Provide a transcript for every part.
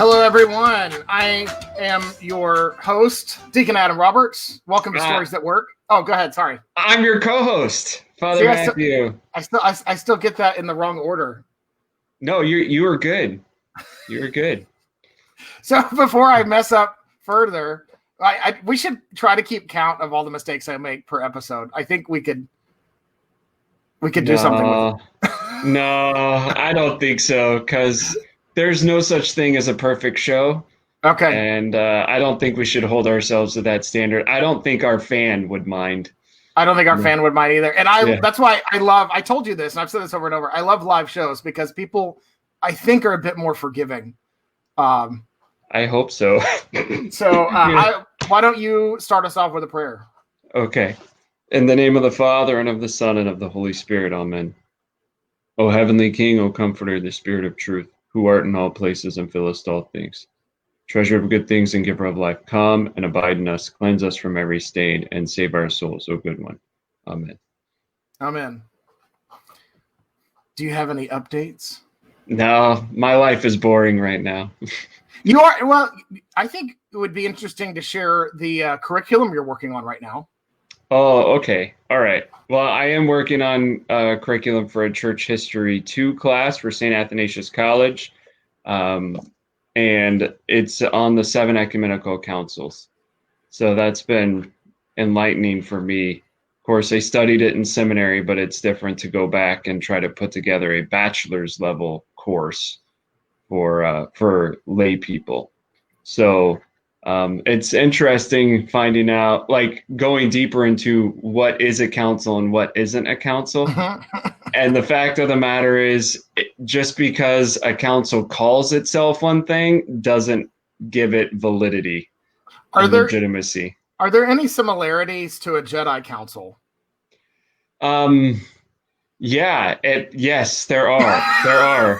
Hello, everyone. I am your host, Deacon Adam Roberts. Welcome to Stories That Work. Oh, go ahead. Sorry. I'm your co-host, Father Matthew. I still get that in the wrong order. No, you were good. You were good. So before I mess up further, we should try to keep count of all the mistakes I make per episode. I think we could do something with it. No, I don't think so, because there's no such thing as a perfect show. Okay. And I don't think we should hold ourselves to that standard. I don't think our fan would mind. I don't think our fan would mind either. And that's why I told you this, and I've said this over and over. I love live shows because people, I think, are a bit more forgiving. I hope so. So why don't you start us off with a prayer? Okay. In the name of the Father, and of the Son, and of the Holy Spirit. Amen. O heavenly King, O Comforter, the Spirit of truth, who art in all places and fillest all things, treasure of good things and giver of life, come and abide in us, cleanse us from every stain, and save our souls, O good one. Amen. Amen. Do you have any updates? No, my life is boring right now. You are? Well, I think it would be interesting to share the curriculum you're working on right now. Oh, okay. All right. Well, I am working on a curriculum for a Church History 2 class for St. Athanasius College. And it's on the 7 ecumenical councils. So that's been enlightening for me. Of course, I studied it in seminary, but it's different to go back and try to put together a bachelor's level course for lay people. So it's interesting finding out, like going deeper into what is a council and what isn't a council. And the fact of the matter is, just because a council calls itself one thing doesn't give it validity and legitimacy. Are there any similarities to a Jedi council? Yes, there are. There are.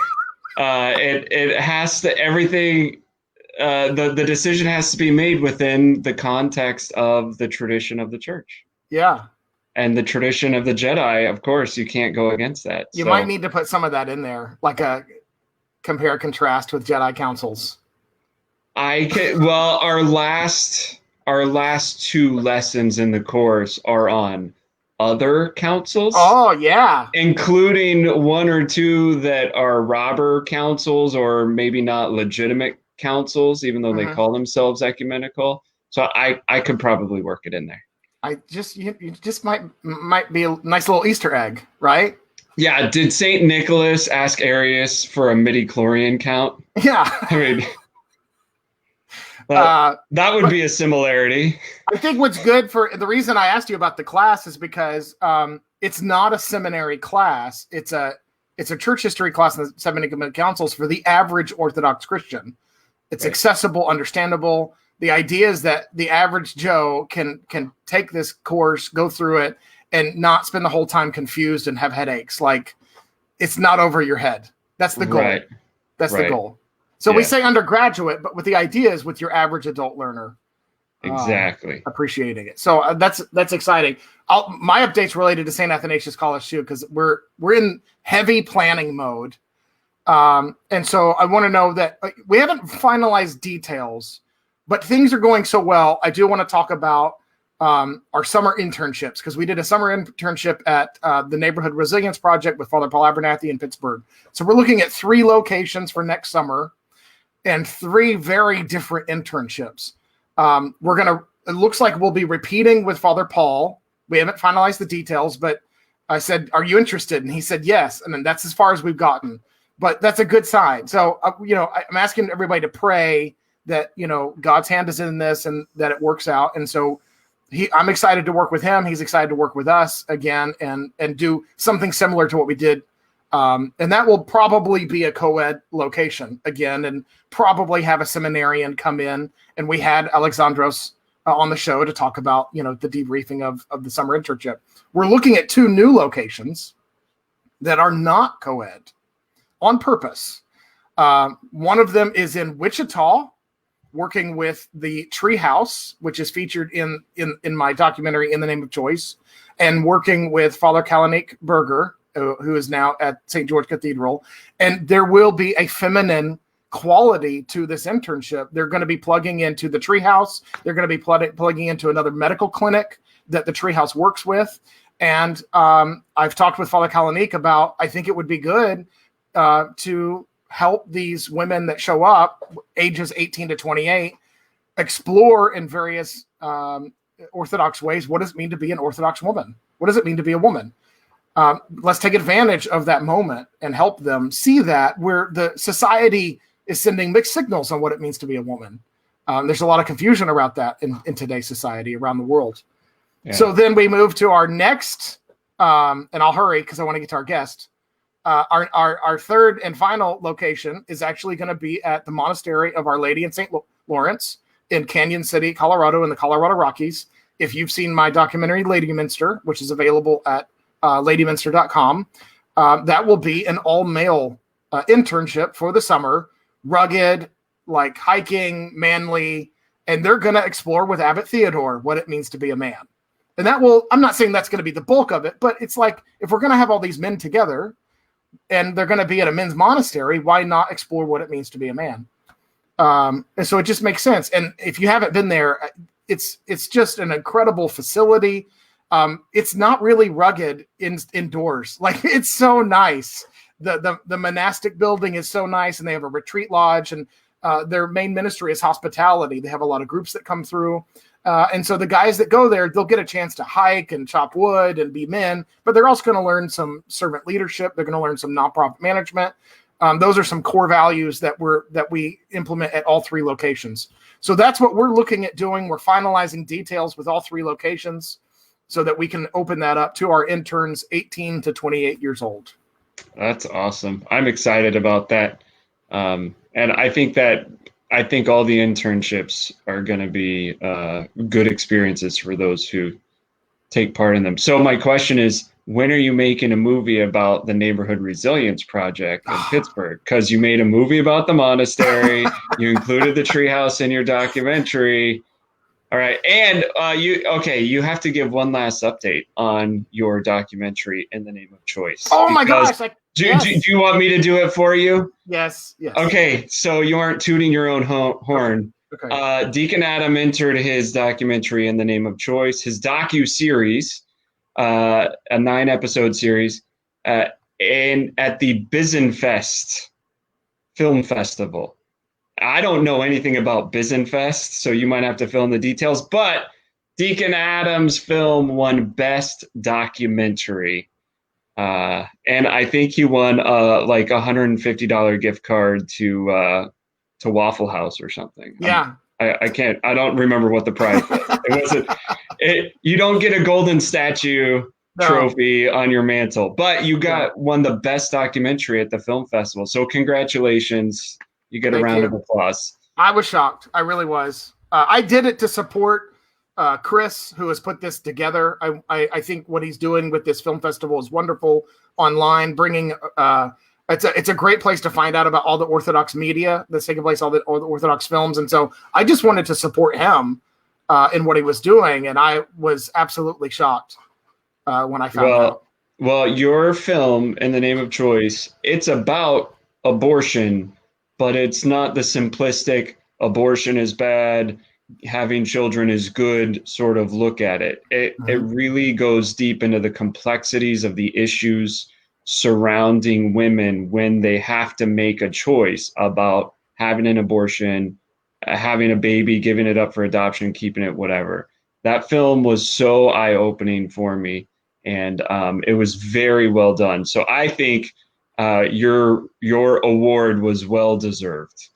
It has to, everything, the decision has to be made within the context of the tradition of the church. Yeah. And the tradition of the Jedi, of course, you can't go against that. You might need to put some of that in there, like a compare contrast with Jedi councils. Well, our last 2 lessons in the course are on other councils. Oh, yeah. Including 1 or 2 that are robber councils or maybe not legitimate councils, even though they call themselves ecumenical. So I could probably work it in there. You just might be a nice little Easter egg, right? Yeah. Did St. Nicholas ask Arius for a midi-chlorian count? Yeah. I mean, that would be a similarity. I think what's good for the reason I asked you about the class is because it's not a seminary class. It's a church history class in the 7 ecumenical councils for the average Orthodox Christian. It's accessible, understandable. The idea is that the average Joe can take this course, go through it, and not spend the whole time confused and have headaches. Like, it's not over your head. That's the goal. Right. That's the goal. So we say undergraduate, but with the idea is with your average adult learner. Exactly. Appreciating it. So that's exciting. My updates related to St. Athanasius College too, because we're in heavy planning mode. And so I want to know that we haven't finalized details, but things are going so well. I do want to talk about our summer internships, because we did a summer internship at the Neighborhood Resilience Project with Father Paul Abernathy in Pittsburgh. So we're looking at 3 locations for next summer and 3 very different internships. It looks like we'll be repeating with Father Paul. We haven't finalized the details, but I said, "Are you interested?" And he said, "Yes." And then that's as far as we've gotten, but that's a good sign. So, I'm asking everybody to pray that, God's hand is in this and that it works out. And so I'm excited to work with him. He's excited to work with us again and do something similar to what we did. And that will probably be a co-ed location again, and probably have a seminarian come in. And we had Alexandros on the show to talk about, the debriefing of the summer internship. We're looking at 2 new locations that are not co-ed on purpose. One of them is in Wichita, working with the Treehouse, which is featured in my documentary, In the Name of Choice, and working with Father Kalanik Berger, who is now at St. George Cathedral. And there will be a feminine quality to this internship. They're going to be plugging into the Treehouse. They're going to be plugging into another medical clinic that the Treehouse works with. And I've talked with Father Kalanick about, I think it would be good to help these women that show up, ages 18 to 28, explore in various Orthodox ways. What does it mean to be an Orthodox woman? What does it mean to be a woman? Let's take advantage of that moment and help them see that, where the society is sending mixed signals on what it means to be a woman. There's a lot of confusion around that in today's society around the world. Yeah. So then we move to our next, and I'll hurry because I want to get to our guest. Our third and final location is actually going to be at the Monastery of Our Lady in St. Lawrence in Canyon City, Colorado, in the Colorado Rockies. If you've seen my documentary, Ladyminster, which is available at ladyminster.com, that will be an all-male internship for the summer, rugged, like hiking, manly, and they're going to explore with Abbot Theodore what it means to be a man. And that will, I'm not saying that's going to be the bulk of it, but it's like, if we're going to have all these men together and they're going to be at a men's monastery, why not explore what it means to be a man? And so it just makes sense. And if you haven't been there, it's just an incredible facility. It's not really rugged indoors. Like, it's so nice. The monastic building is so nice, and they have a retreat lodge, and their main ministry is hospitality. They have a lot of groups that come through. And so the guys that go there, they'll get a chance to hike and chop wood and be men, but they're also going to learn some servant leadership. They're going to learn some nonprofit management. Those are some core values that we implement at all three locations. So that's what we're looking at doing. We're finalizing details with all three locations so that we can open that up to our interns 18 to 28 years old. That's awesome. I'm excited about that. And I think all the internships are going to be good experiences for those who take part in them. So my question is, when are you making a movie about the Neighborhood Resilience Project in Pittsburgh? Because you made a movie about the monastery. You included the treehouse in your documentary. All right. And you have to give one last update on your documentary, In the Name of Choice. Oh my gosh. Do you want me to do it for you? Yes. Okay. So you aren't tooting your own horn. Okay. Deacon Adam entered his documentary, In the Name of Choice, his docu-series, a 9-episode series, at the Bizenfest Film Festival. I don't know anything about Bizenfest, so you might have to fill in the details, but Deacon Adam's film won Best Documentary. And I think he won like $150 gift card to Waffle House or something. Yeah. I don't remember what the prize was. You don't get a golden statue trophy on your mantle, but you won the best documentary at the film festival. So congratulations. You get a round of applause. I was shocked. I really was. I did it to support Chris, who has put this together. I think what he's doing with this film festival is wonderful online, bringing it's a great place to find out about all the Orthodox media that's taking place, all the Orthodox films. And so I just wanted to support him in what he was doing. And I was absolutely shocked when I found out. Well, your film, In the Name of Choice, it's about abortion, but it's not the simplistic abortion is bad, having children is good sort of look at it. It really goes deep into the complexities of the issues surrounding women when they have to make a choice about having an abortion, having a baby, giving it up for adoption, keeping it, whatever. That film was so eye-opening for me, and it was very well done. So I think your award was well deserved.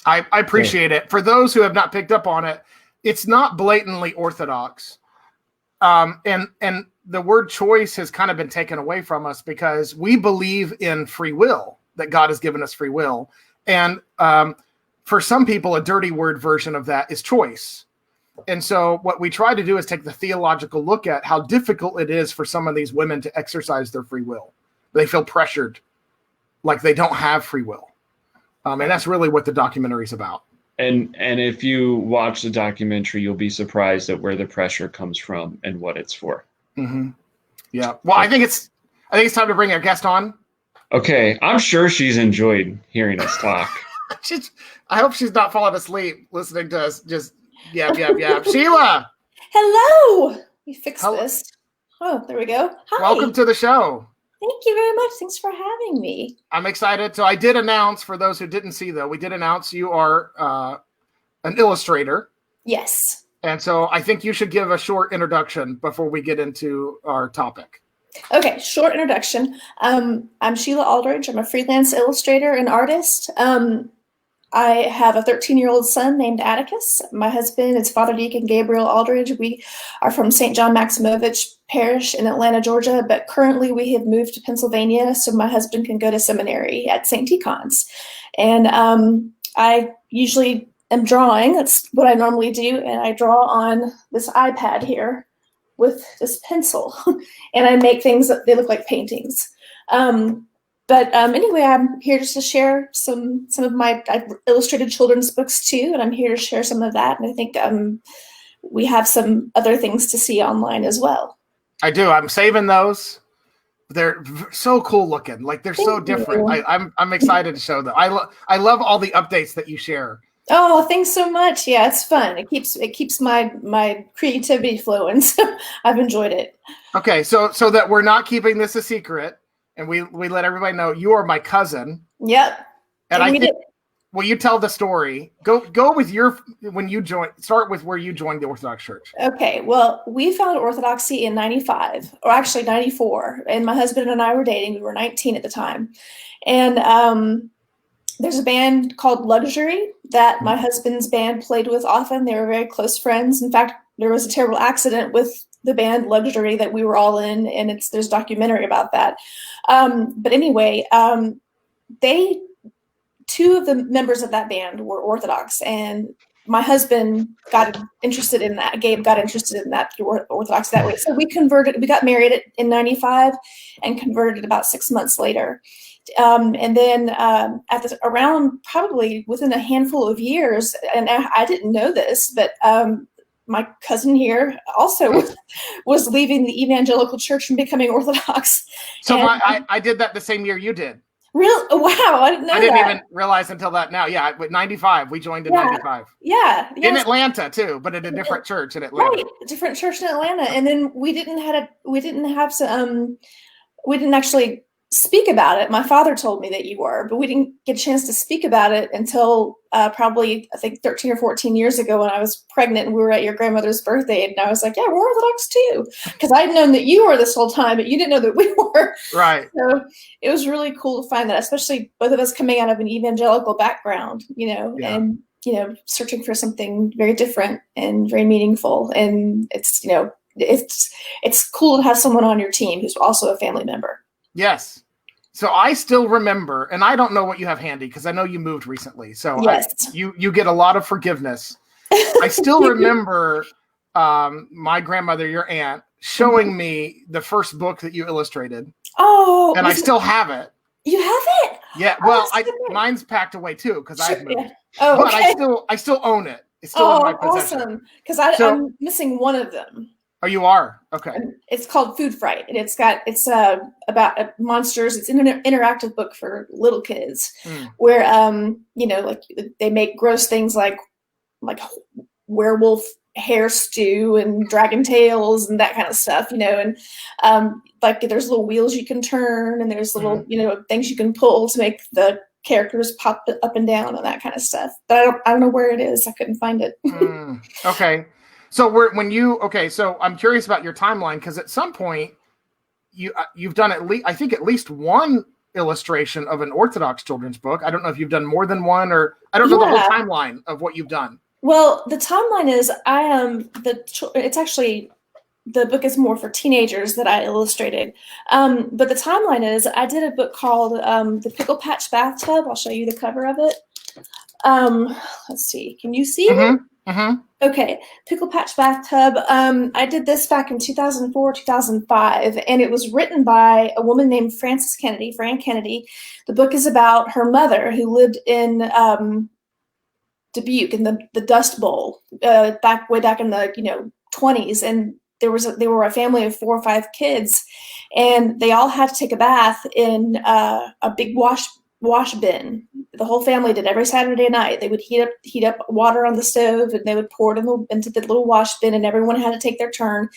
I appreciate it. For those who have not picked up on it, it's not blatantly Orthodox. And the word choice has kind of been taken away from us because we believe in free will, that God has given us free will. And for some people, a dirty word version of that is choice. And so what we try to do is take the theological look at how difficult it is for some of these women to exercise their free will. They feel pressured, like they don't have free will. And that's really what the documentary is about. And if you watch the documentary, you'll be surprised at where the pressure comes from and what it's for. Mm-hmm. Yeah. Well, I think it's time to bring our guest on. Okay. I'm sure she's enjoyed hearing us talk. I hope she's not falling asleep listening to us. Just yap. Sheila, Hello. We fixed this. Oh, there we go. Hi. Welcome to the show. Thank you very much. Thanks for having me. I'm excited. So I did announce, for those who didn't see, though, we did announce you are an illustrator. Yes. And so I think you should give a short introduction before we get into our topic. Okay, short introduction. I'm Sheila Aldridge. I'm a freelance illustrator and artist. I have a 13-year-old son named Atticus. My husband is Father Deacon Gabriel Aldridge. We are from St. John Maximovich Parish in Atlanta, Georgia, but currently we have moved to Pennsylvania so my husband can go to seminary at St. Tikhon's. And I usually am drawing. That's what I normally do, and I draw on this iPad here with this pencil, and I make things that they look like paintings. But anyway, I'm here just to share some of I've illustrated children's books too, and I'm here to share some of that. And I think we have some other things to see online as well. I do. I'm saving those. They're so cool looking. Like they're so different. I'm excited to show them. I love all the updates that you share. Oh, thanks so much. Yeah, it's fun. It keeps my creativity flowing. So I've enjoyed it. Okay, so that we're not keeping this a secret, and we let everybody know you are my cousin. Yep. And I think, will you tell the story? Go with start with where you joined the Orthodox Church. Okay, well, we found Orthodoxy in 95, or actually 94, and my husband and I were dating. We were 19 at the time. And there's a band called Luxury that my husband's band played with often. They were very close friends. In fact, there was a terrible accident with the band Luxury that we were all in, and there's a documentary about that. But anyway, two of the members of that band were Orthodox, and my husband got interested in that. Gabe got interested in that Orthodox that way. So we got married in 95 and converted about 6 months later. And then around probably within a handful of years, and I didn't know this, but my cousin here also was leaving the evangelical church and becoming Orthodox. So I did that the same year you did. Really? Wow, I didn't know that. I didn't even realize until that now. Yeah, with 95, we joined in 95. Yeah. In Atlanta too, but at a different church in Atlanta. Right, a different church in Atlanta. And then we didn't actually speak about it. My father told me that you were, but we didn't get a chance to speak about it until probably, I think, 13 or 14 years ago when I was pregnant and we were at your grandmother's birthday. And I was like, yeah, we're Orthodox too. Because I'd known that you were this whole time, but you didn't know that we were. Right. So it was really cool to find that, especially both of us coming out of an evangelical background, and, searching for something very different and very meaningful. And it's cool to have someone on your team who's also a family member. Yes. So I still remember, and I don't know what you have handy because I know you moved recently. So yes. You get a lot of forgiveness. I still remember my grandmother, your aunt, showing me the first book that you illustrated. Oh. And I still have it. You have it? Yeah. Well, mine's packed away too because I've moved. Yeah. Oh, okay. But I still own it. It's still in my possession. Awesome. Because I'm missing one of them. Oh, you are? Okay. It's called Food Fright, and it's about monsters. It's an interactive book for little kids, where like they make gross things like werewolf hair stew and dragon tails and that kind of stuff, and like there's little wheels you can turn and there's little things you can pull to make the characters pop up and down and that kind of stuff. But I don't know where it is. I couldn't find it. Okay. So so I'm curious about your timeline because at some point you've done at least one illustration of an Orthodox children's book. I don't know if you've done more than one, or I don't know the whole timeline of what you've done. Well, the timeline is it's actually, the book is more for teenagers that I illustrated. But the timeline is I did a book called The Pickle Bathtub. I'll show you the cover of it. Let's see. Can you see it? Mm-hmm. Okay, Pickle Patch Bathtub. I did this back in 2004, 2005, and it was written by a woman named Fran Kennedy. The book is about her mother who lived in Dubuque in the Dust Bowl way back in the 20s, and they were a family of 4 or 5 kids, and they all had to take a bath in a big wash wash bin. The whole family did every Saturday night. They would heat up water on the stove, and they would pour it into the little wash bin, and everyone had to take their turn.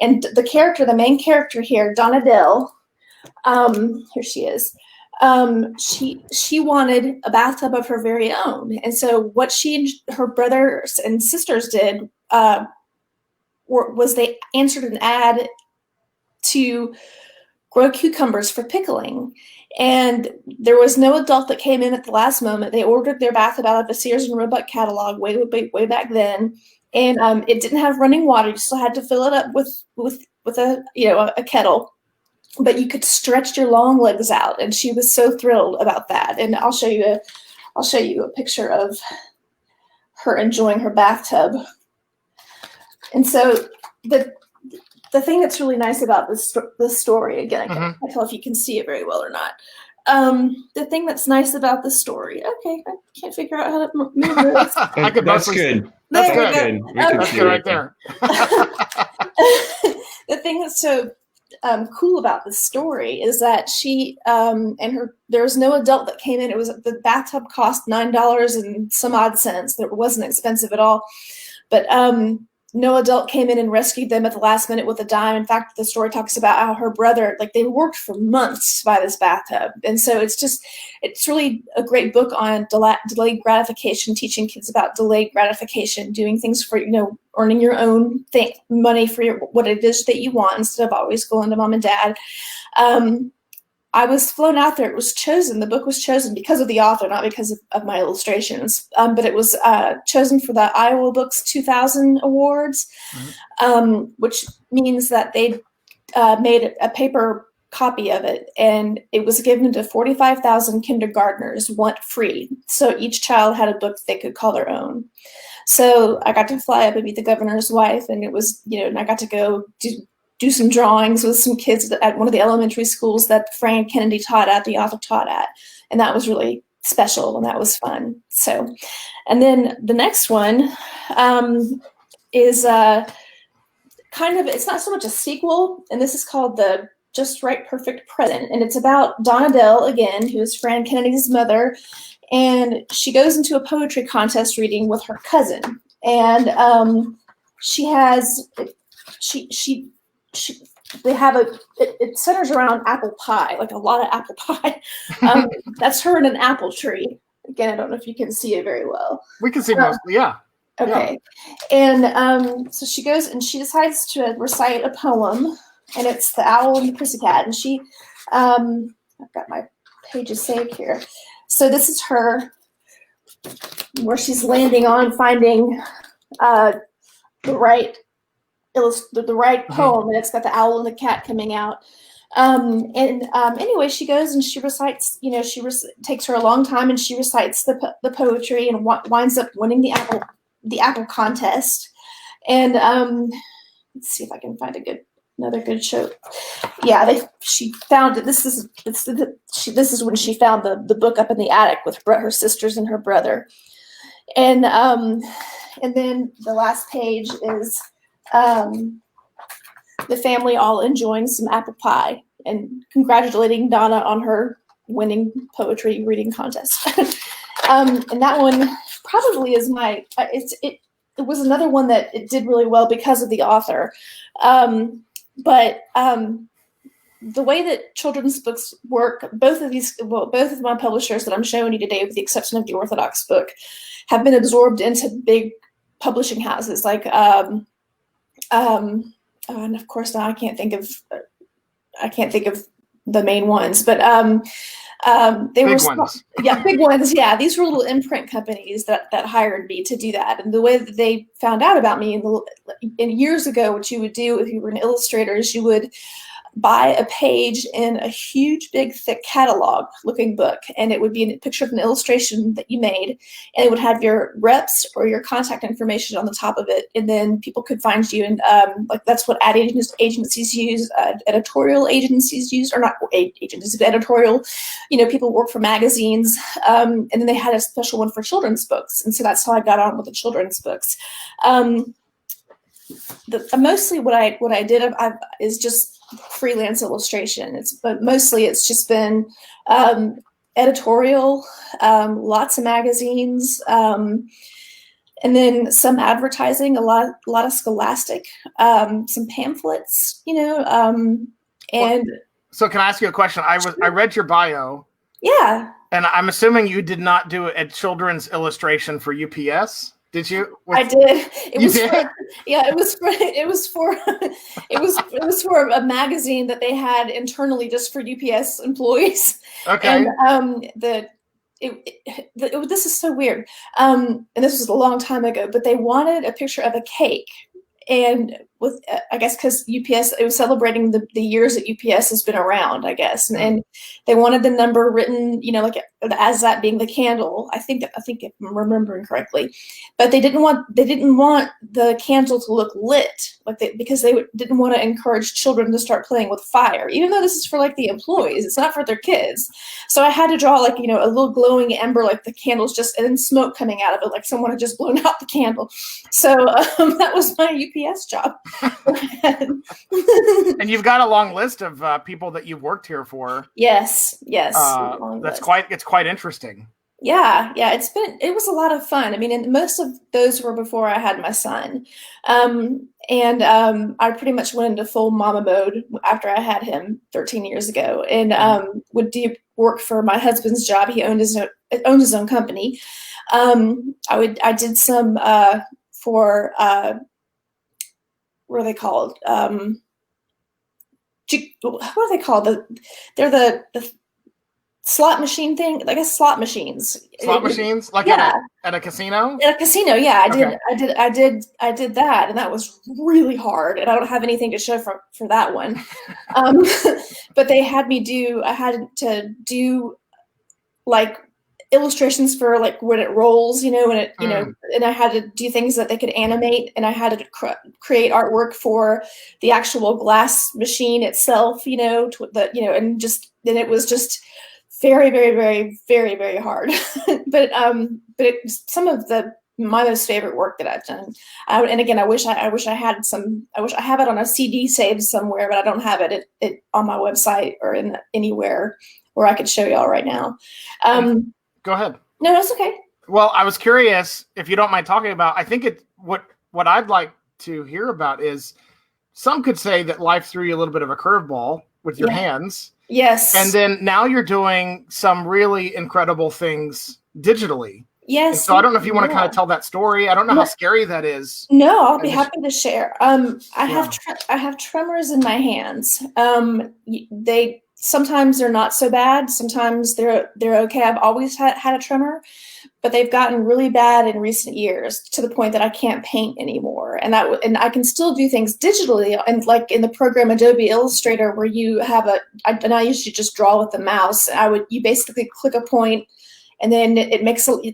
And the main character here, Donna Dill, here she is. She wanted a bathtub of her very own, and so what she and her brothers and sisters did was they answered an ad to grow cucumbers for pickling. And there was no adult that came in at the last moment. They ordered their bathtub out of a Sears and Roebuck catalog way back then, and it didn't have running water. You still had to fill it up with a kettle, but you could stretch your long legs out. And she was so thrilled about that. And I'll show you a picture of her enjoying her bathtub. And so the thing that's really nice about this story, again, I can't tell if you can see it very well or not. The thing that's nice about the story, okay, I can't figure out how to move this. That's good. That's good. That's good right there. The thing that's so cool about this story is that she there was no adult that came in. It was the bathtub cost $9 and some odd cents. It wasn't expensive at all, but no adult came in and rescued them at the last minute with a dime. In fact, the story talks about how her brother, they worked for months to buy this bathtub. And so it's really a great book on delayed gratification, teaching kids about delayed gratification, doing things for, earning your own money for what it is that you want instead of always going to mom and dad. I was flown out there. The book was chosen because of the author, not because of my illustrations, but it was chosen for the Iowa Books 2000 Awards, which means that they made a paper copy of it, and it was given to 45,000 kindergartners free. So each child had a book they could call their own. So I got to fly up and meet the governor's wife, and it was, and I got to go do some drawings with some kids at one of the elementary schools that Frank Kennedy the author taught at. And that was really special, and that was fun. So, and then the next one is it's not so much a sequel, and this is called The Just Right Perfect Present. And it's about Donna Dill, again, who is Frank Kennedy's mother. And she goes into a poetry contest reading with her cousin. And it centers around apple pie, like a lot of apple pie. That's her in an apple tree. Again, I don't know if you can see it very well. We can see mostly, yeah. Okay. Yeah. And so she goes and she decides to recite a poem, and it's The Owl and the Pussycat. And I've got my pages saved here. So this is her, where she's landing on finding the right poem, and it's got the owl and the cat coming out. Anyway, she goes and she recites. Takes her a long time, and she recites the poetry and winds up winning the apple contest. And let's see if I can find another good show. Yeah, she found it. This is when she found the book up in the attic with her sisters and her brother. And then the last page is the family all enjoying some apple pie and congratulating Donna on her winning poetry reading contest. And that one probably is it was another one that it did really well because of the author. But the way that children's books work, both of my publishers that I'm showing you today, with the exception of the Orthodox book, have been absorbed into big publishing houses like and of course now I can't think of the main ones, but they big were ones. Yeah, big ones. Yeah, these were little imprint companies that hired me to do that. And the way that they found out about me in years ago, what you would do if you were an illustrator is you would buy a page in a huge, big, thick catalog looking book. And it would be a picture of an illustration that you made. And it would have your reps or your contact information on the top of it. And then people could find you. And that's what ad agencies use, editorial agencies use, or not agencies, but editorial, people work for magazines. And then they had a special one for children's books. And so that's how I got on with the children's books. Mostly what I did is just freelance illustration. But mostly it's just been editorial, lots of magazines, and then some advertising, a lot of scholastic, some pamphlets, and so can I ask you a question? I read your bio. yeah. And I'm assuming you did not do a children's illustration for UPS, did you? I did. It was did? for a magazine that they had internally just for UPS employees. Okay. And this is so weird. And this was a long time ago, but they wanted a picture of a cake. And with, I guess, because UPS, it was celebrating the years that UPS has been around, I guess, and they wanted the number written, like as that being the candle. I think if I'm remembering correctly, but they didn't want the candle to look lit, because they didn't want to encourage children to start playing with fire, even though this is for like the employees. It's not for their kids. So I had to draw a little glowing ember, like the candle's just, and then smoke coming out of it, like someone had just blown out the candle. So that was my UPS job. And you've got a long list of people that you've worked here for. Yes. It's quite interesting. Yeah. It was a lot of fun. I mean, and most of those were before I had my son. I pretty much went into full mama mode after I had him 13 years ago, and would do work for my husband's job. He owned his own company. I did some for what are they called? What are they called? They're the slot machine thing. I guess slot machines. Slot machines, like at a casino. At a casino, yeah. I did that, and that was really hard. And I don't have anything to show for that one. But they had me do. I had to do like illustrations for like when it rolls, and and I had to do things that they could animate, and I had to create artwork for the actual glass machine itself, and it was just very, very, very, very, very hard. but some of my most favorite work that I've done. And again, I wish I had I wish I have it on a CD saved somewhere, but I don't have it on my website or in anywhere where I could show y'all right now. Go ahead. No, that's okay. Well, I was curious if you don't mind talking about. I think what I'd like to hear about is some could say that life threw you a little bit of a curveball with your hands. Yes. And then now you're doing some really incredible things digitally. Yes. And so I don't know if you want to kind of tell that story. I don't know how scary that is. No, I'll be happy to share. I have tremors in my hands. Sometimes they're not so bad. Sometimes they're okay. I've always had a tremor, but they've gotten really bad in recent years to the point that I can't paint anymore. And I can still do things digitally, and like in the program Adobe Illustrator, where you have I usually just draw with the mouse. You basically click a point, and then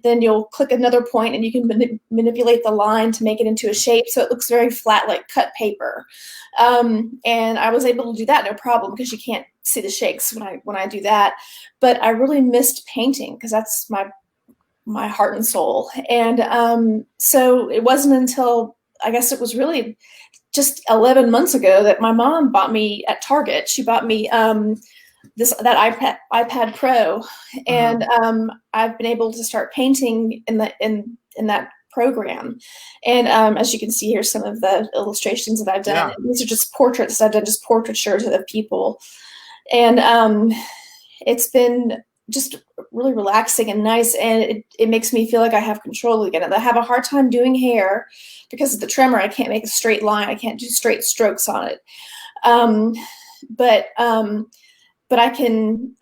then you'll click another point, and you can manipulate the line to make it into a shape, so it looks very flat, like cut paper. And I was able to do that no problem, because you can't see the shakes when I do that. But I really missed painting, because that's my heart and soul. And so it wasn't until, I guess it was really just 11 months ago, that my mom bought me at Target. She bought me that iPad Pro, and I've been able to start painting in that program. And as you can see here, some of the illustrations that I've done. Yeah. These are just portraits. I've done just portraitures of people, and it's been just really relaxing and nice, and it makes me feel like I have control again. And I have a hard time doing hair because of the tremor. I can't make a straight line. I can't do straight strokes on it. But I can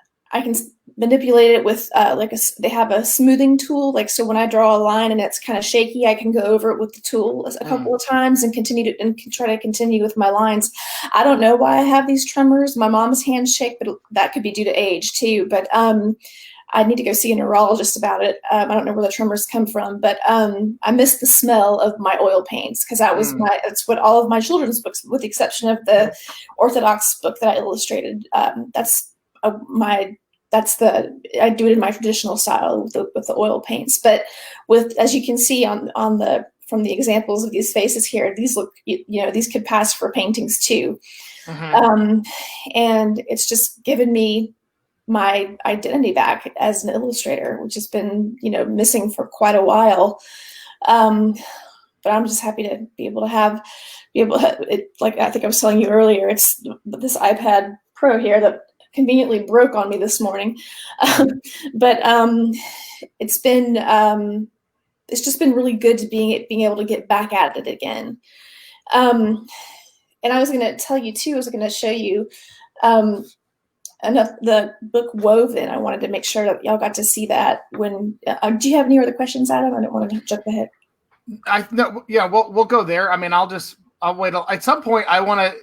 manipulate it with they have a smoothing tool. Like, so when I draw a line and it's kind of shaky, I can go over it with the tool a couple of times and try to continue with my lines. I don't know why I have these tremors. My mom's hands shake, but that could be due to age too. But I need to go see a neurologist about it. I don't know where the tremors come from, but I miss the smell of my oil paints, because that's what all of my children's books, with the exception of the Orthodox book that I illustrated. I do it in my traditional style with the oil paints. But as you can see from the examples of these faces here, these look, these could pass for paintings too. And it's just given me my identity back as an illustrator, which has been, missing for quite a while. But I'm just happy to be able to like I think I was telling you earlier, it's this iPad Pro here that conveniently broke on me this morning. But it's just been really good to being able to get back at it again. And I was going to tell you too, I was going to show you the book Woven. I wanted to make sure that y'all got to see that. When do you have any other questions, Adam? I don't want to jump ahead. We'll go there. I mean, I'll wait. At some point, I want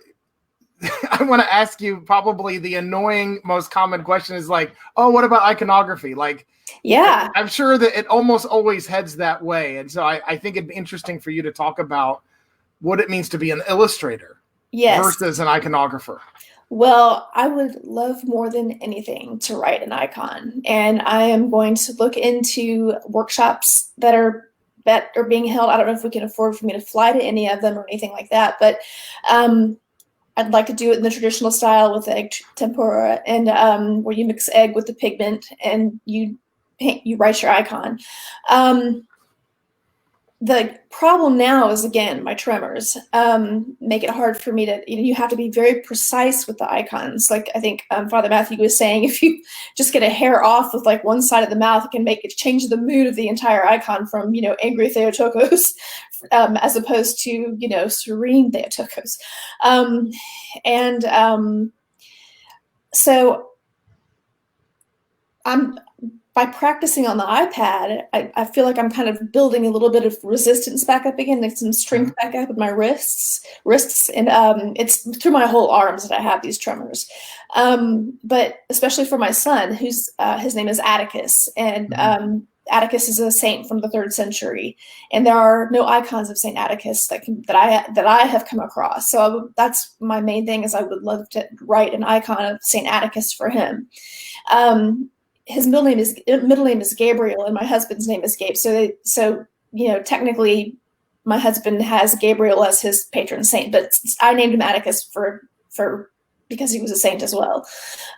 to ask you probably the annoying, most common question is like, oh, what about iconography? Like, yeah, I'm sure that it almost always heads that way. And so I think it'd be interesting for you to talk about what it means to be an illustrator versus an iconographer. Well, I would love more than anything to write an icon. And I am going to look into workshops that are being held. I don't know if we can afford for me to fly to any of them or anything like that, but I'd like to do it in the traditional style with egg tempura, and where you mix egg with the pigment and you write your icon. The problem now is, again, my tremors make it hard for me to, you have to be very precise with the icons. Like I think Father Matthew was saying, if you just get a hair off with like one side of the mouth, it can change the mood of the entire icon from, angry Theotokos as opposed to, serene Theotokos. So by practicing on the iPad, I feel like I'm kind of building a little bit of resistance back up again, like some strength back up in my wrists, and it's through my whole arms that I have these tremors. But especially for my son, who's his name is Atticus, and Atticus is a saint from the 3rd century, and there are no icons of Saint Atticus that I have come across. So that's my main thing, is I would love to write an icon of Saint Atticus for him. His middle name is Gabriel, and my husband's name is Gabe. So technically, my husband has Gabriel as his patron saint, but I named him Atticus because he was a saint as well.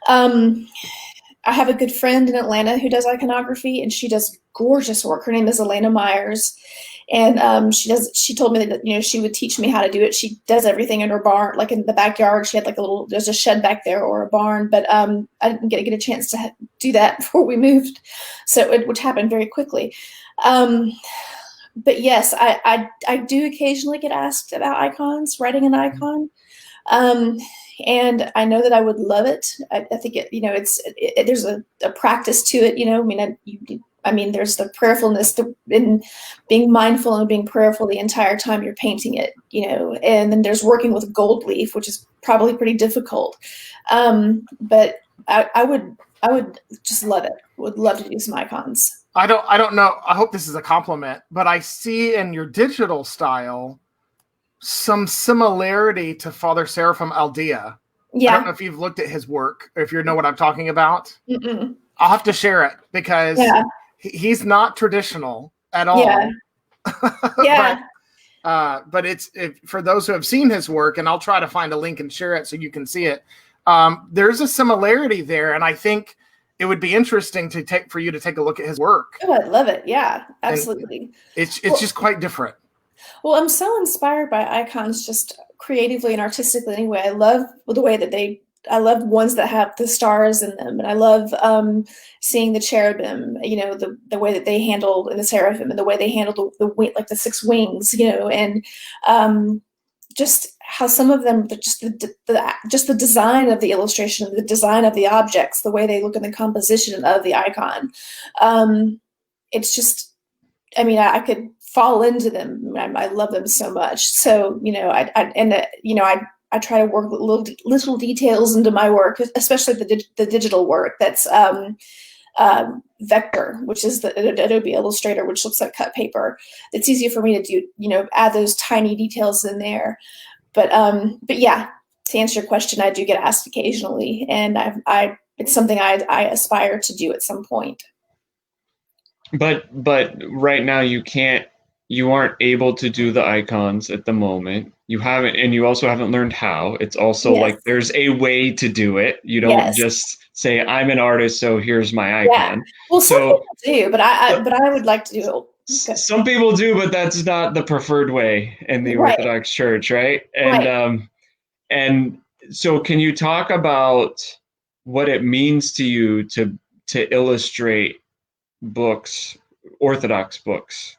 I have a good friend in Atlanta who does iconography, and she does gorgeous work. Her name is Elena Myers, and she told me that she would teach me how to do it. She does everything in her barn, like in the backyard. She had like there's a shed back there or a barn, but I didn't get a chance to do that before we moved, so it would happen very quickly. But yes, I do occasionally get asked about icons, writing an icon. And I know that I would love it. I think there's a practice to it. I mean, there's the prayerfulness in being mindful and being prayerful the entire time you're painting it, and then there's working with gold leaf, which is probably pretty difficult. But I would just love it. Would love to do some icons. I don't know. I hope this is a compliment, but I see in your digital style some similarity to Father Seraphim Aldea. Yeah. I don't know if you've looked at his work or if you know what I'm talking about. Mm-mm. I'll have to share it because he's not traditional at all. Yeah. Yeah. But it's for those who have seen his work, and I'll try to find a link and share it so you can see it. There's a similarity there, and I think it would be interesting for you to take a look at his work. Oh, I'd love it. Yeah, absolutely. And it's just quite different. Well, I'm so inspired by icons just creatively and artistically anyway. I love the way that I love ones that have the stars in them. And I love seeing the cherubim, the way that they handle, and the seraphim, and the way they handle the 6 wings, and just how some of them, just the design of the illustration, the design of the objects, the way they look in the composition of the icon. It's just, I could fall into them. I love them so much. So, I try to work little details into my work, especially the digital work. That's Vector, which is the Adobe Illustrator, which looks like cut paper. It's easier for me to do, add those tiny details in there. But yeah, to answer your question, I do get asked occasionally, and it's something I aspire to do at some point. But right now you aren't able to do the icons at the moment. you haven't, and you also haven't learned how. It's also Yes. like there's a way to do it. You don't Yes. just say, I'm an artist, so here's my Yeah. icon. Well, some So people do, but I would like to do it. Okay. some people do, but that's not the preferred way in the Right. Orthodox Church, right? Right. And so can you talk about what it means to you to illustrate books, Orthodox books,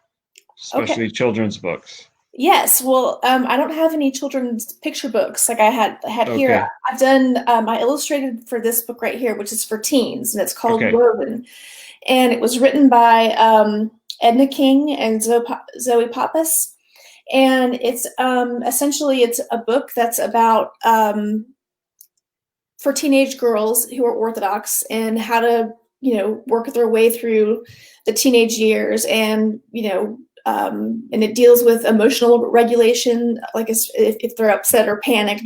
especially Okay. children's books? Yes. Well, I don't have any children's picture books like I had here. Okay. I've done, I illustrated for this book right here, which is for teens, and it's called Okay. Woven. And it was written by Edna King and Zoe Pappas. And it's essentially it's a book that's about for teenage girls who are Orthodox and how to, work their way through the teenage years, and and it deals with emotional regulation, like if they're upset or panicked,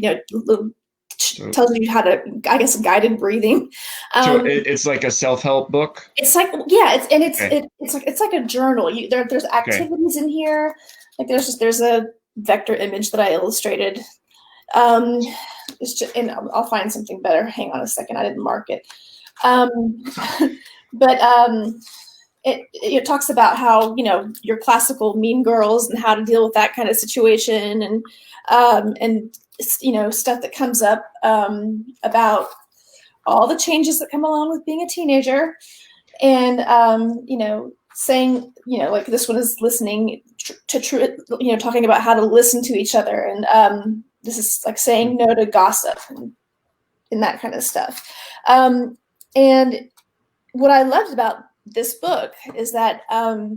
tells you how to, I guess, guided breathing. So it's like a self-help book. It's like, yeah, Okay. it's like a journal. There's activities in here. Like there's a vector image that I illustrated. It's just, and I'll find something better. Hang on a second. I didn't mark it. But it talks about how, your classical mean girls and how to deal with that kind of situation, and stuff that comes up about all the changes that come along with being a teenager, and saying, like this one is listening to talking about how to listen to each other, and this is like saying no to gossip and that kind of stuff. And what I loved about this book is that,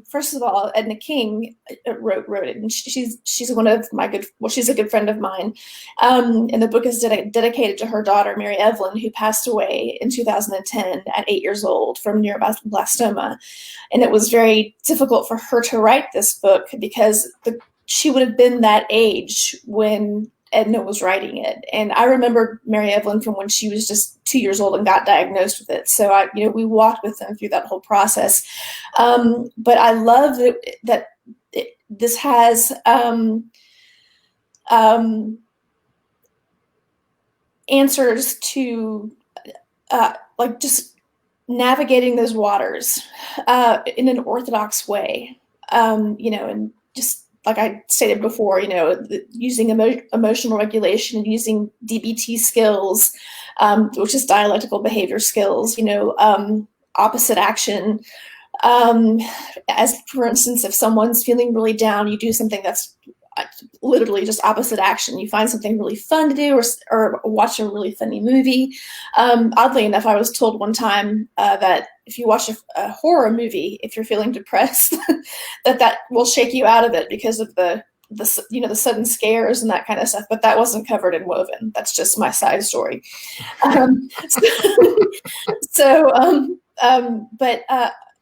first of all, Edna King wrote it, and she's one of my she's a good friend of mine. And the book is dedicated to her daughter, Mary Evelyn, who passed away in 2010 at 8 years old from neuroblastoma. And it was very difficult for her to write this book because she would have been that age when Edna was writing it. And I remember Mary Evelyn from when she was just 2 years old and got diagnosed with it. So we walked with them through that whole process. But I love that this has answers to like just navigating those waters in an Orthodox way, and just like I stated before, using emotional regulation and using DBT skills, which is dialectical behavior skills, opposite action. As for instance, if someone's feeling really down, you do something that's literally just opposite action. You find something really fun to do, or watch a really funny movie. Oddly enough, I was told one time that if you watch a horror movie, if you're feeling depressed, that will shake you out of it because of the sudden scares and that kind of stuff. But that wasn't covered in Woven. That's just my side story. But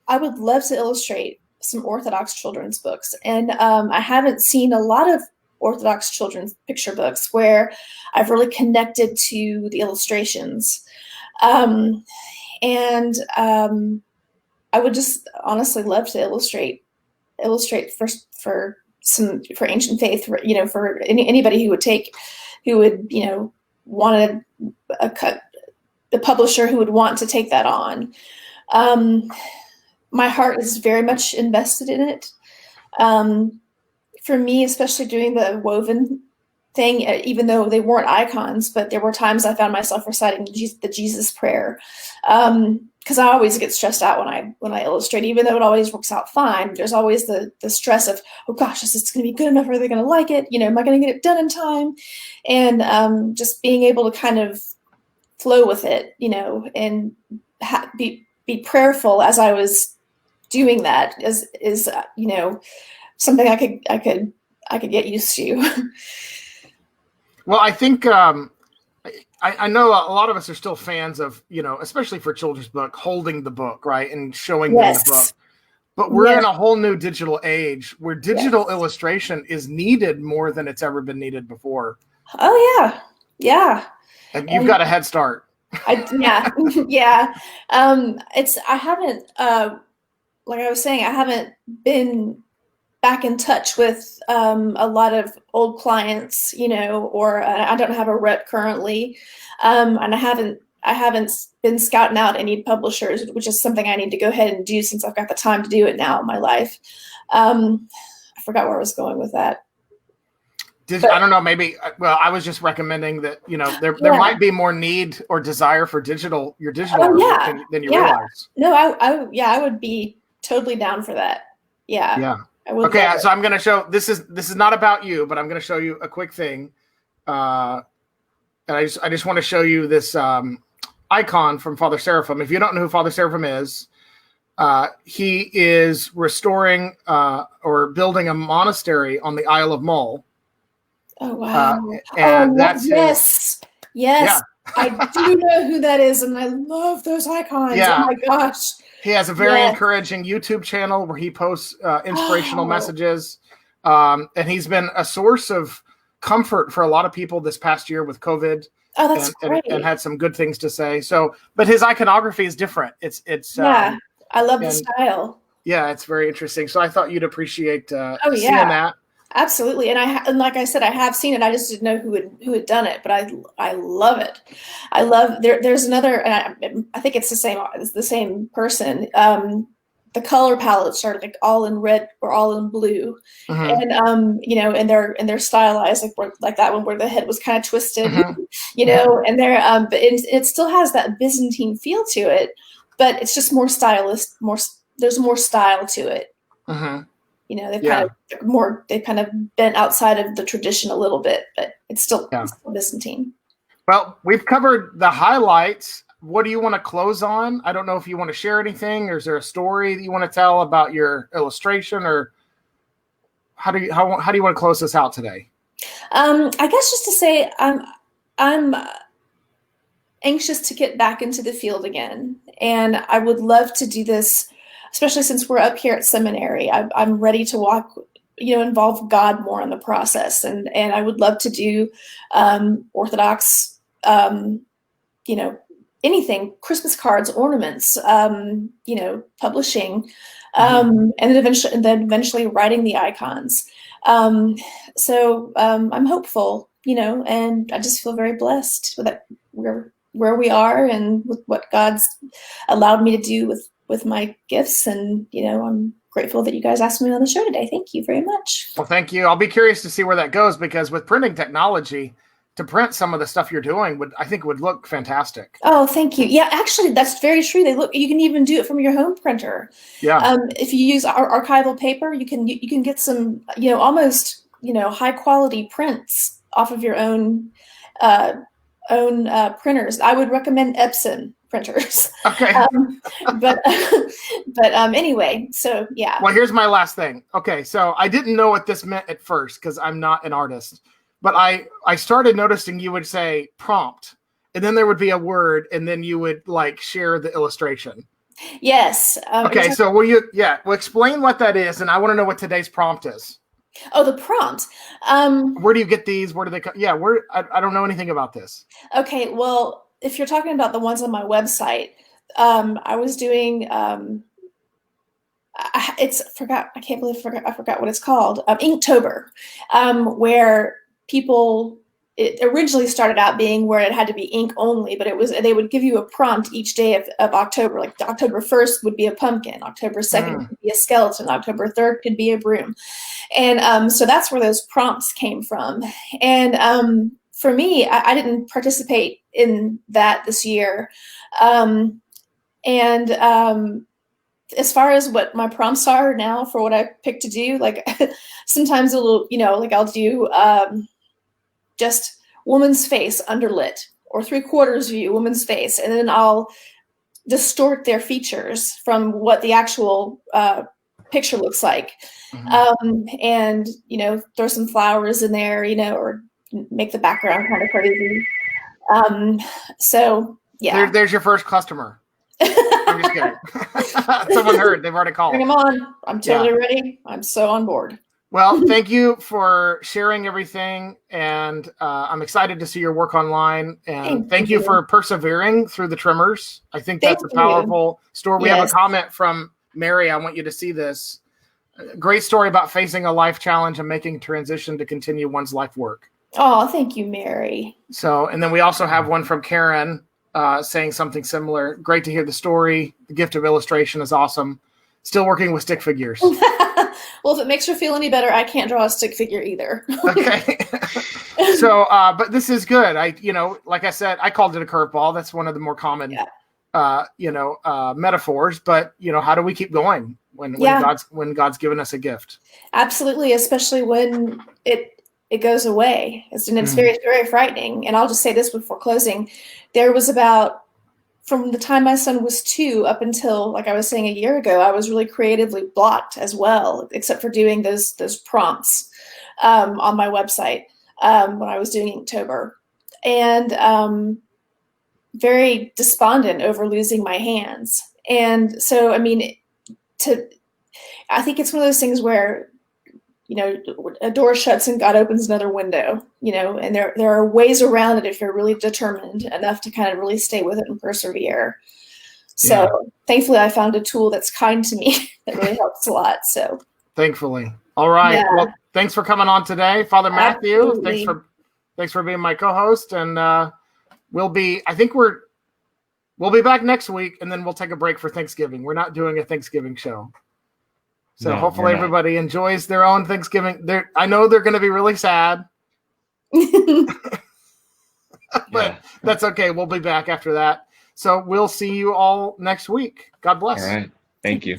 I would love to illustrate some Orthodox children's books. And I haven't seen a lot of Orthodox children's picture books where I've really connected to the illustrations. And I would just honestly love to illustrate for ancient faith, for anybody who would want the publisher who would want to take that on. My heart is very much invested in it. For me, especially doing the Woven thing, even though they weren't icons, but there were times I found myself reciting the Jesus prayer. Because I always get stressed out when I illustrate, even though it always works out fine. There's always the stress of, oh gosh, is this going to be good enough? Are they going to like it? Am I going to get it done in time? And just being able to kind of flow with it, and be prayerful as I was doing that is something I could get used to. Well, I think I know a lot of us are still fans of, especially for children's book, holding the book, right, and showing them the book. But we're in a whole new digital age where digital illustration is needed more than it's ever been needed before. Oh yeah, yeah. And you've got a head start. Yeah. I haven't, like I was saying, I haven't been back in touch with a lot of old clients, or I don't have a rep currently, and I haven't been scouting out any publishers, which is something I need to go ahead and do since I've got the time to do it now in my life. I forgot where I was going with that. I don't know, maybe, well, I was just recommending that, there might be more need or desire for your digital work than you realize. No, I would be totally down for that. Yeah. Yeah. I would. Okay. So I'm going to show, this is not about you, but I'm going to show you a quick thing. And I just want to show you this icon from Father Seraphim. If you don't know who Father Seraphim is, he is restoring or building a monastery on the Isle of Mull. Oh, wow. And that's yes. Yeah. I do know who that is, and I love those icons. Yeah. Oh my gosh. He has a very encouraging YouTube channel where he posts inspirational messages. And he's been a source of comfort for a lot of people this past year with COVID. Oh, that's great. And had some good things to say. So, but his iconography is different. It's I love the style. Yeah, it's very interesting. So I thought you'd appreciate seeing that. Absolutely, and like I said, I have seen it. I just didn't know who had done it, but I love it. I love there's another, and I think it's the same person. The color palettes are like all in red or all in blue, and and they're stylized like that one where the head was kind of twisted, and they're but it still has that Byzantine feel to it, but it's just more stylist. There's more style to it. They've kind of bent outside of the tradition a little bit, but it's still Byzantine. Well, we've covered the highlights. What do you want to close on? I don't know if you want to share anything, or is there a story that you want to tell about your illustration, or how do you want to close this out today? I guess just to say I'm anxious to get back into the field again, and I would love to do this. Especially since we're up here at seminary, I'm ready to walk, involve God more in the process. And I would love to do Orthodox, anything, Christmas cards, ornaments, publishing, and then eventually writing the icons. So I'm hopeful, and I just feel very blessed that we're where we are and with what God's allowed me to do with my gifts. And, I'm grateful that you guys asked me on the show today. Thank you very much. Well, thank you. I'll be curious to see where that goes, because with printing technology, to print some of the stuff you're doing would look fantastic. Oh, thank you. Yeah, actually, that's very true. You can even do it from your home printer. Yeah. If you use our archival paper, you can get some, almost, high quality prints off of your own printers. I would recommend Epson printers. Okay. But anyway, so yeah. Well, here's my last thing. Okay, so I didn't know what this meant at first because I'm not an artist, but I started noticing you would say prompt, and then there would be a word, and then you would share the illustration. Yes. Okay, so well, explain what that is, and I want to know what today's prompt is. Oh, the prompt. Where do you get these? Where do they come? Yeah, I don't know anything about this. Okay, well, if you're talking about the ones on my website, I was doing. I can't believe I forgot what it's called. Inktober, where people. It originally started out being where it had to be ink only, but they would give you a prompt each day of October. Like October 1st would be a pumpkin, October 2nd could be a skeleton, October 3rd could be a broom. And so that's where those prompts came from. And for me, I didn't participate in that this year. And as far as what my prompts are now for what I picked to do, sometimes I'll do just woman's face underlit, or 3/4 view woman's face, and then I'll distort their features from what the actual picture looks like. And throw some flowers in there, or make the background kind of crazy. So yeah, there's your first customer. I'm just kidding. Someone heard, they've already called. Bring them on. I'm totally ready. I'm so on board. Well, thank you for sharing everything, and I'm excited to see your work online. And thank you for persevering through the tremors. I think that's a powerful story. We have a comment from Mary. I want you to see this. Great story about facing a life challenge and making transition to continue one's life work. Oh, thank you, Mary. So, and then we also have one from Karen saying something similar. Great to hear the story. The gift of illustration is awesome. Still working with stick figures. Well, if it makes her feel any better, I can't draw a stick figure either. Okay. So, but this is good. Like I said, I called it a curveball. That's one of the more common, metaphors. But how do we keep going when God's given us a gift? Absolutely, especially when it goes away. It's very, very frightening. And I'll just say this before closing: there was from the time my son was 2 up until, like I was saying, a year ago, I was really creatively blocked as well, except for doing those prompts on my website when I was doing Inktober, and very despondent over losing my hands. And so, I think it's one of those things where, a door shuts and God opens another window, and there are ways around it if you're really determined enough to kind of really stay with it and persevere. So thankfully I found a tool that's kind to me that really helps a lot. So thankfully. All right. Yeah. Well, thanks for coming on today, Father Matthew. Absolutely. Thanks for being my co-host. And we'll be back next week, and then we'll take a break for Thanksgiving. We're not doing a Thanksgiving show. So hopefully everybody enjoys their own Thanksgiving. I know they're going to be really sad, but that's okay. We'll be back after that. So we'll see you all next week. God bless. All right. Thank you.